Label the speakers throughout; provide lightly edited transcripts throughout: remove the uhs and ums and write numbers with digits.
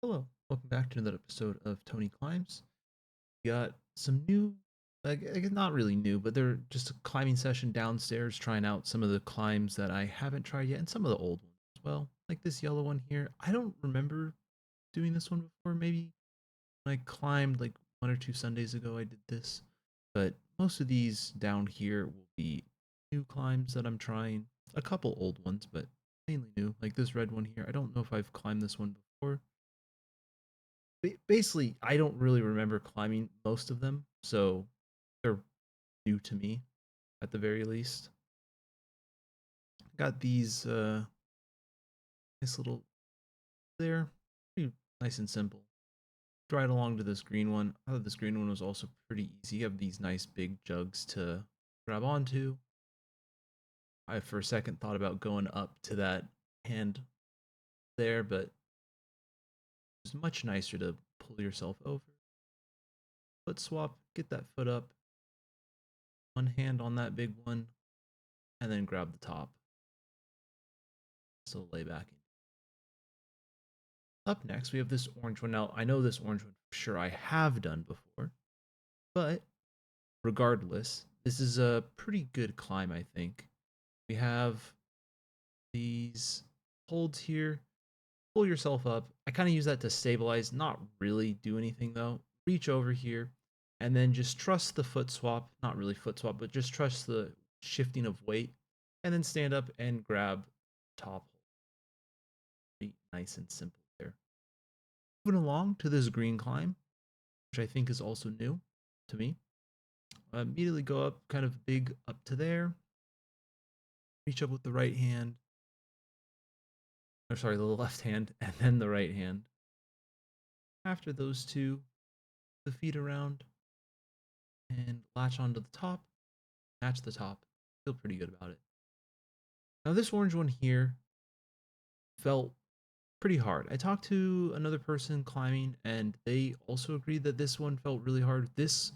Speaker 1: Hello, welcome back to another episode of Tony Climbs. We got some new, like not really new, but they're just a climbing session downstairs, trying out some of the climbs that I haven't tried yet, and some of the old ones as well. Like this yellow one here. I don't remember doing this one before. Maybe when I climbed like 1 or 2 Sundays ago, I did this. But most of these down here will be new climbs that I'm trying. A couple old ones, but mainly new. Like this red one here. I don't know if I've climbed this one before. Basically, I don't really remember climbing most of them, so they're new to me at the very least. Got these nice little there, pretty nice and simple. Right along to this green one. I thought this green one was also pretty easy. You have these nice big jugs to grab onto. I for a second thought about going up to that hand there, but it's much nicer to pull yourself over. Foot swap, get that foot up, one hand on that big one, and then grab the top. So lay back. Up next, we have this orange one. Now, I know this orange one for sure I have done before, but regardless, this is a pretty good climb, I think. We have these holds here. Pull yourself up. I kind of use that to stabilize, not really do anything though. Reach over here and then just trust the foot swap, not really foot swap, but just trust the shifting of weight and then stand up and grab top hold. Pretty nice and simple there. Moving along to this green climb, which I think is also new to me. Immediately go up kind of big up to there. Reach up with the right hand. Or sorry, the left hand and then the right hand. After those two, the feet around and latch onto the top. Match the top. Feel pretty good about it. Now this orange one here felt pretty hard. I talked to another person climbing and they also agreed that this one felt really hard. This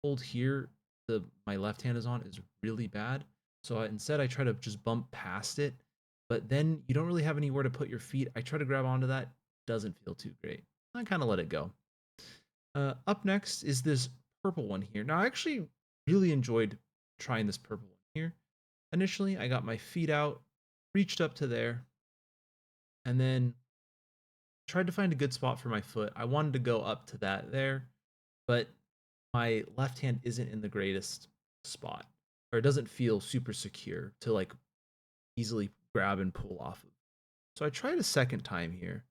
Speaker 1: hold here, the my left hand is on, is really bad. So instead I try to just bump past it, but then you don't really have anywhere to put your feet. I try to grab onto that, doesn't feel too great. I kind of let it go. Up next is this purple one here. Now I actually really enjoyed trying this purple one here. Initially, I got my feet out, reached up to there, and then tried to find a good spot for my foot. I wanted to go up to that there, but my left hand isn't in the greatest spot, or it doesn't feel super secure to like easily grab and pull off of. So I tried a second time here.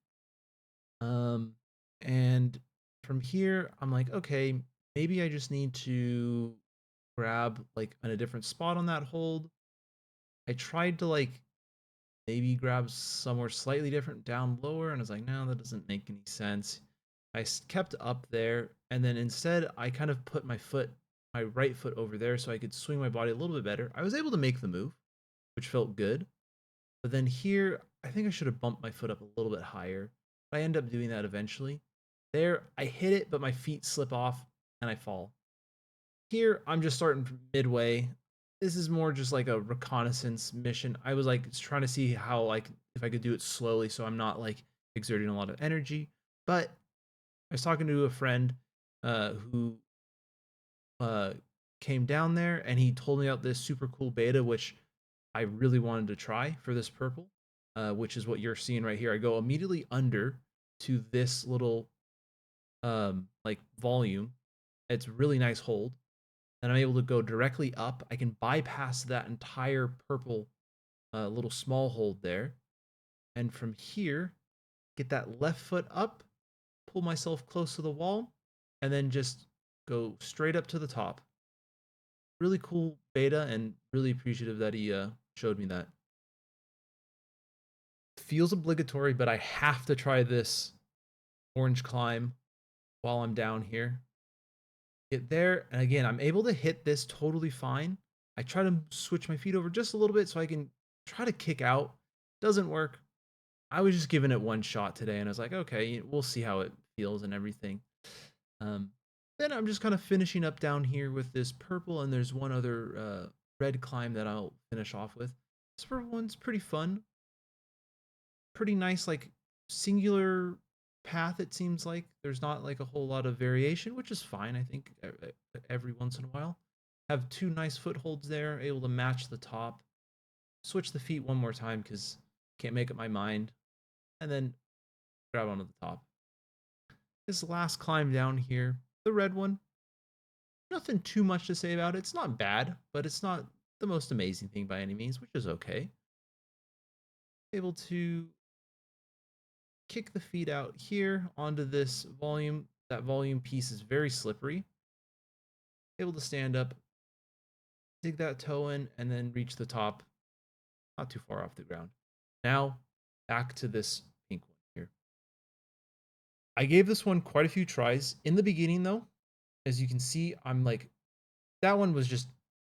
Speaker 1: Um, and from here, I'm like, okay, maybe I just need to grab like in a different spot on that hold. I tried to like maybe grab somewhere slightly different down lower, and I was like, no, that doesn't make any sense. I kept up there, and then instead I kind of put my right foot over there so I could swing my body a little bit better. I was able to make the move, which felt good. But then here, I think I should have bumped my foot up a little bit higher. But I end up doing that eventually. There, I hit it, but my feet slip off and I fall. Here, I'm just starting from midway. This is more just like a reconnaissance mission. I was like trying to see how like if I could do it slowly so I'm not like exerting a lot of energy. But I was talking to a friend who uh, came down there and he told me about this super cool beta, which I really wanted to try for this purple, which is what you're seeing right here. I go immediately under to this little like volume. It's really nice hold. And I'm able to go directly up. I can bypass that entire purple little small hold there. And from here, get that left foot up, pull myself close to the wall, and then just go straight up to the top. Really cool beta and really appreciative that he showed me that. Feels obligatory, but I have to try this orange climb while I'm down here. Get there, and again, I'm able to hit this totally fine. I try to switch my feet over just a little bit so I can try to kick out. Doesn't work. I was just giving it one shot today, and I was like, okay, we'll see how it feels and everything. Um, then I'm just kind of finishing up down here with this purple, and there's one other red climb that I'll finish off with. This purple one's pretty fun, pretty nice, like singular path, it seems like. There's not like a whole lot of variation, which is fine, I think, every once in a while. Have two nice footholds there, able to match the top. Switch the feet one more time because can't make up my mind. And then grab onto the top. This last climb down here, the red one, nothing too much to say about it. It's not bad, but it's not the most amazing thing by any means, which is okay. Able to kick the feet out here onto this volume. That volume piece is very slippery. Able to stand up, dig that toe in, and then reach the top, not too far off the ground. Now, back to this pink one here. I gave this one quite a few tries. In the beginning, though, as you can see, I'm like, that one was just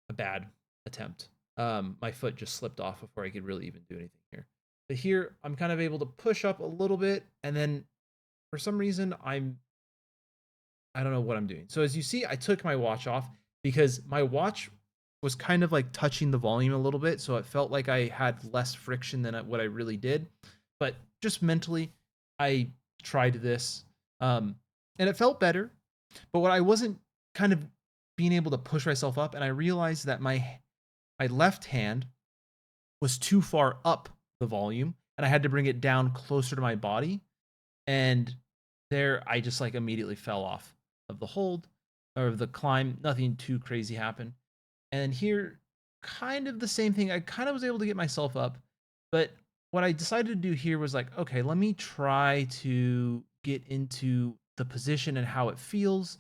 Speaker 1: a bad attempt. My foot just slipped off before I could really even do anything here. But here, I'm kind of able to push up a little bit, and then for some reason, I don't know what I'm doing. So as you see, I took my watch off because my watch was kind of like touching the volume a little bit, so it felt like I had less friction than what I really did. But just mentally, I tried this, and it felt better. But what I wasn't kind of being able to push myself up, and I realized that my left hand was too far up the volume, and I had to bring it down closer to my body. And there, I just like immediately fell off of the hold or of the climb. Nothing too crazy happened. And here, kind of the same thing. I kind of was able to get myself up, but what I decided to do here was like, okay, let me try to get into the position and how it feels.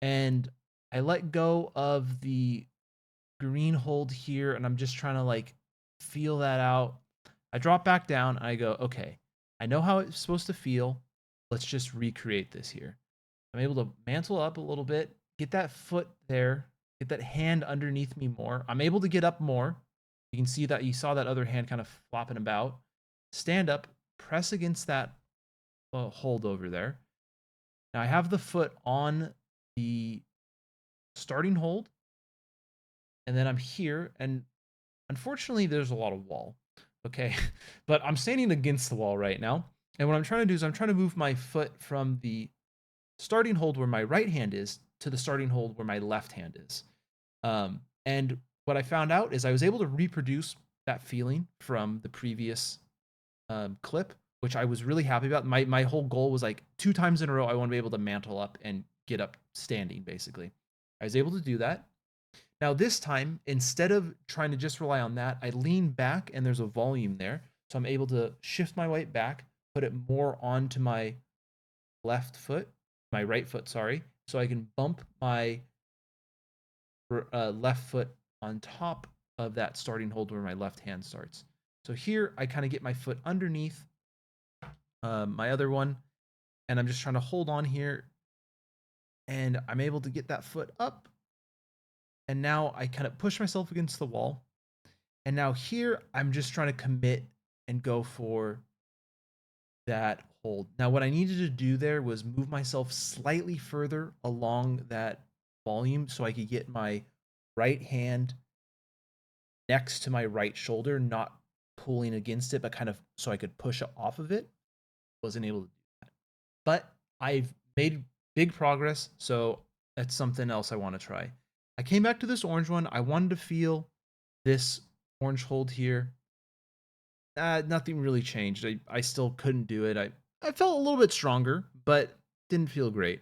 Speaker 1: And I let go of the green hold here, and I'm just trying to like feel that out. I drop back down and I go, okay, I know how it's supposed to feel. Let's just recreate this here. I'm able to mantle up a little bit, get that foot there, get that hand underneath me more. I'm able to get up more. You can see that you saw that other hand kind of flopping about. Stand up, press against that hold over there. Now I have the foot on the starting hold, and then I'm here, and unfortunately, there's a lot of wall. Okay, but I'm standing against the wall right now, and what I'm trying to do is I'm trying to move my foot from the starting hold where my right hand is to the starting hold where my left hand is. And what I found out is I was able to reproduce that feeling from the previous clip, which I was really happy about. My whole goal was like 2 times in a row, I want to be able to mantle up and get up standing, basically. I was able to do that. Now, this time, instead of trying to just rely on that, I lean back and there's a volume there. So I'm able to shift my weight back, put it more onto my left foot, my right foot, sorry. So I can bump my left foot on top of that starting hold where my left hand starts. So here I kind of get my foot underneath my other one, and I'm just trying to hold on here, and I'm able to get that foot up. And now I kind of push myself against the wall. And now here I'm just trying to commit and go for that hold. Now what I needed to do there was move myself slightly further along that volume so I could get my right hand next to my right shoulder, not pulling against it, but kind of so I could push off of it. Wasn't able to do that. But I've made big progress, so that's something else I want to try. I came back to this orange one. I wanted to feel this orange hold here. Nothing really changed. I still couldn't do it. I felt a little bit stronger, but didn't feel great.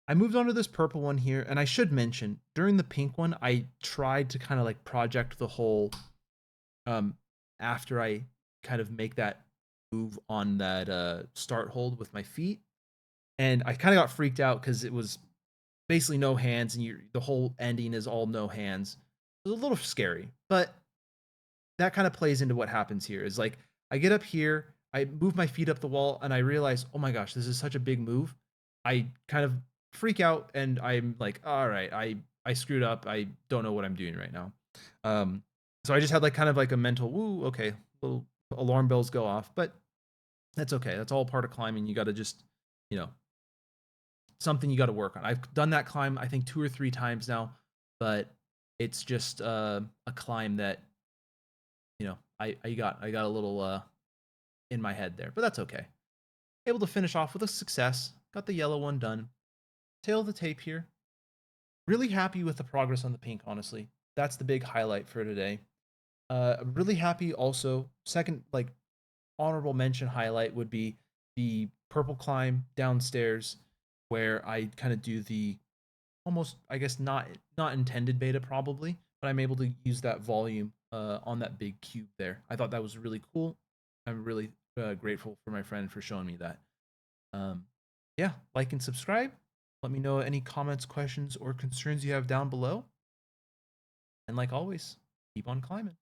Speaker 1: I moved on to this purple one here, and I should mention, during the pink one, I tried to kind of like project the whole after I kind of make that move on that start hold with my feet. And I kind of got freaked out because it was basically no hands, and the whole ending is all no hands. It was a little scary, but that kind of plays into what happens here. Is like I get up here, I move my feet up the wall, and I realize, oh my gosh, this is such a big move. I kind of freak out, and I'm like, all right, I screwed up. I don't know what I'm doing right now. Um, so I just had like kind of like a mental, woo, okay, little alarm bells go off, but that's okay. That's all part of climbing. You got to just, you know, something you got to work on. I've done that climb I think 2 or 3 times now, but it's just a climb that I got a little in my head there, but that's okay. able to finish off with a success. Got the yellow one done. Tail of the tape here. Really happy with the progress on the pink, honestly. That's the big highlight for today. I'm really happy also. Second, like, honorable mention highlight would be the purple climb downstairs, where I kind of do the almost, I guess, not intended beta probably, but I'm able to use that volume on that big cube there. I thought that was really cool. I'm really grateful for my friend for showing me that. Um, yeah, like and subscribe. Let me know any comments, questions, or concerns you have down below. And like always, keep on climbing.